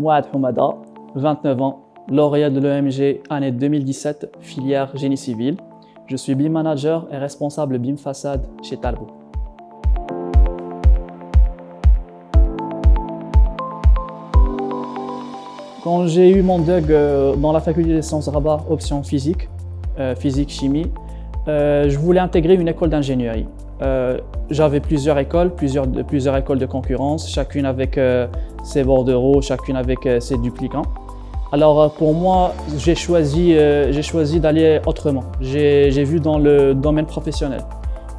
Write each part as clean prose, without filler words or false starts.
Mouad Houmada, 29 ans, lauréat de l'EMG année 2017, filière génie civil. Je suis BIM manager et responsable BIM façade chez Talbot. Quand j'ai eu mon DUG dans la faculté des sciences Rabat, option physique, physique-chimie, je voulais intégrer une école d'ingénierie. J'avais plusieurs écoles de concurrence, chacune avec ses bordereaux, chacune avec ses duplicants. Alors pour moi, j'ai choisi d'aller autrement. J'ai vu dans le domaine professionnel.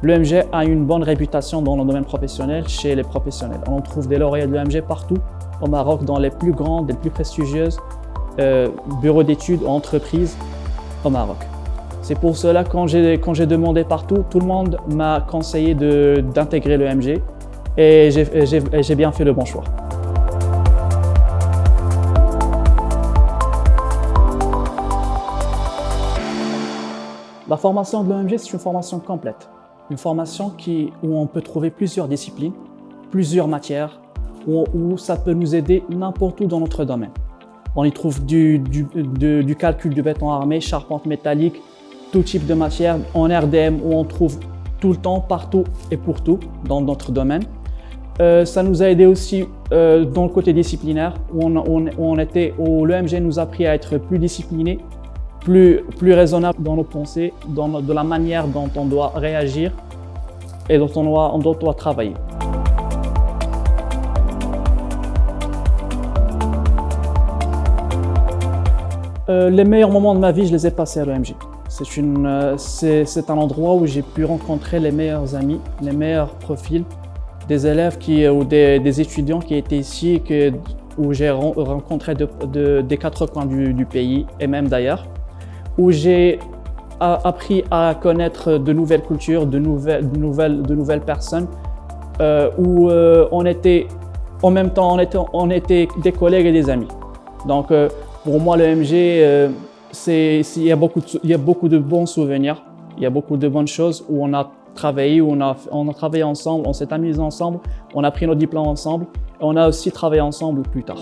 L'EMG a une bonne réputation dans le domaine professionnel chez les professionnels. On trouve des lauréats de l'EMG partout au Maroc, dans les plus grandes, les plus prestigieuses bureaux d'études ou entreprises au Maroc. C'est pour cela que quand j'ai demandé partout, tout le monde m'a conseillé d'intégrer l'EMG et j'ai bien fait le bon choix. La formation de l'EMG, c'est une formation complète. Une formation où on peut trouver plusieurs disciplines, plusieurs matières, où ça peut nous aider n'importe où dans notre domaine. On y trouve du calcul du béton armé, charpente métallique, tout type de matière, en RDM où on trouve tout le temps, partout et pour tout dans notre domaine. Ça nous a aidé aussi dans le côté disciplinaire où l'EMG nous a appris à être plus disciplinés, plus raisonnable dans nos pensées, de la manière dont on doit réagir et dont on doit travailler. Les meilleurs moments de ma vie, je les ai passés à l'EMG. C'est un endroit où j'ai pu rencontrer les meilleurs amis, les meilleurs profils, des élèves ou des étudiants qui étaient ici, où j'ai rencontré des quatre coins du pays et même d'ailleurs, où j'ai appris à connaître de nouvelles cultures, de nouvelles personnes, où en même temps on était des collègues et des amis. Donc pour moi l'EMG, il y a beaucoup de bons souvenirs, il y a beaucoup de bonnes choses où on a travaillé, on a travaillé ensemble, on s'est amusé ensemble, on a pris nos diplômes ensemble et on a aussi travaillé ensemble plus tard.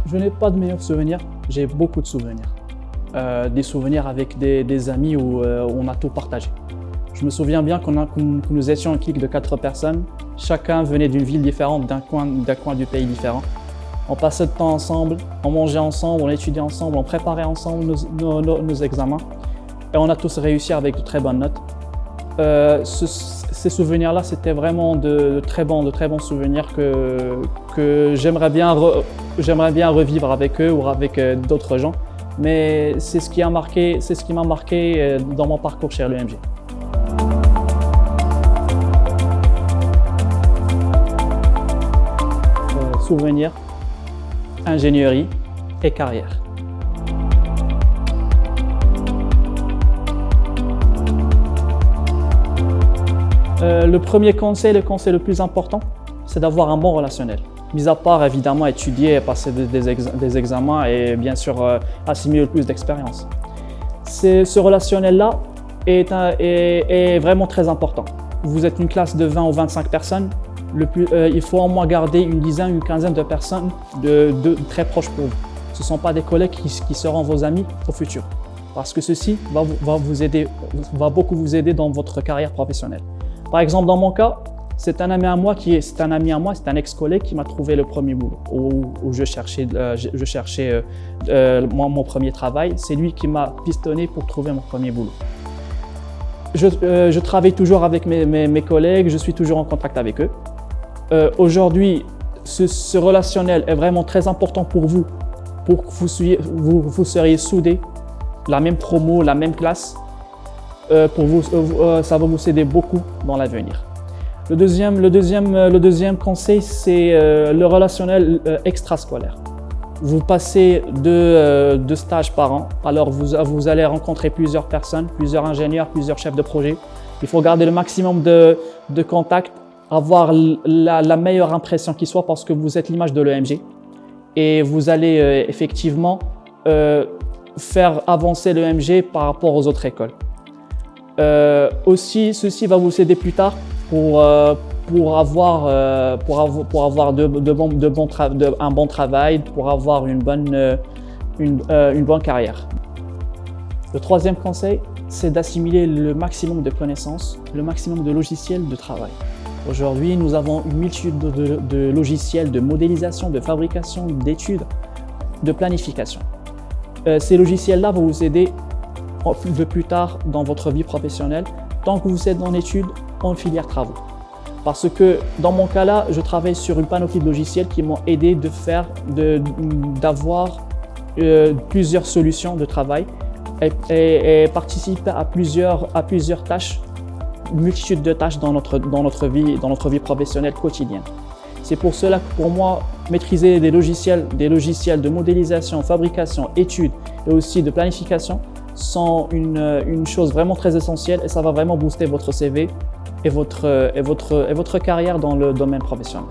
Je n'ai pas de meilleurs souvenirs, j'ai beaucoup de souvenirs. Des souvenirs avec des amis où on a tout partagé. Je me souviens bien que nous étions un clique de 4 personnes. Chacun venait d'une ville différente, d'un coin du pays différent. On passait de temps ensemble, on mangeait ensemble, on étudiait ensemble, on préparait ensemble nos examens. Et on a tous réussi avec de très bonnes notes. Ces souvenirs-là, c'était vraiment de très bons souvenirs que j'aimerais bien revivre avec eux ou avec d'autres gens. Mais c'est ce qui m'a marqué dans mon parcours chez l'EMG. Souvenirs, ingénierie et carrière. Le premier conseil, le conseil le plus important, c'est d'avoir un bon relationnel. Mis à part évidemment étudier, passer des examens et bien sûr assimiler le plus d'expérience. Ce relationnel-là est vraiment très important. Vous êtes une classe de 20 ou 25 personnes, il faut au moins garder une dizaine, une quinzaine de personnes de très proches pour vous. Ce ne sont pas des collègues qui seront vos amis au futur. Parce que ceci va beaucoup vous aider dans votre carrière professionnelle. Par exemple, dans mon cas, c'est un ex-collègue qui m'a trouvé le premier boulot où je cherchais mon premier travail. C'est lui qui m'a pistonné pour trouver mon premier boulot. Je travaille toujours avec mes collègues, je suis toujours en contact avec eux. Aujourd'hui, ce relationnel est vraiment très important pour vous que vous seriez soudés, la même promo, la même classe. Ça va vous aider beaucoup dans l'avenir. Le deuxième conseil, c'est le relationnel extrascolaire. Vous passez deux stages par an, alors vous allez rencontrer plusieurs personnes, plusieurs ingénieurs, plusieurs chefs de projet. Il faut garder le maximum de contacts, avoir la meilleure impression qui soit parce que vous êtes l'image de l'EMG et vous allez effectivement faire avancer l'EMG par rapport aux autres écoles. Aussi, ceci va vous aider plus tard pour avoir un bon travail, pour avoir une bonne carrière. Le troisième conseil, c'est d'assimiler le maximum de connaissances, le maximum de logiciels de travail. Aujourd'hui, nous avons une multitude de logiciels de modélisation, de fabrication, d'études, de planification. Ces logiciels-là vont vous aider de plus tard dans votre vie professionnelle, tant que vous êtes en études, en filière travaux. Parce que dans mon cas-là, je travaille sur une panoplie de logiciels qui m'ont aidé d'avoir plusieurs solutions de travail et participer à plusieurs tâches, une multitude de tâches dans notre vie professionnelle quotidienne. C'est pour cela que pour moi, maîtriser des logiciels de modélisation, fabrication, études et aussi de planification sont une chose vraiment très essentielle et ça va vraiment booster votre CV et votre carrière dans le domaine professionnel.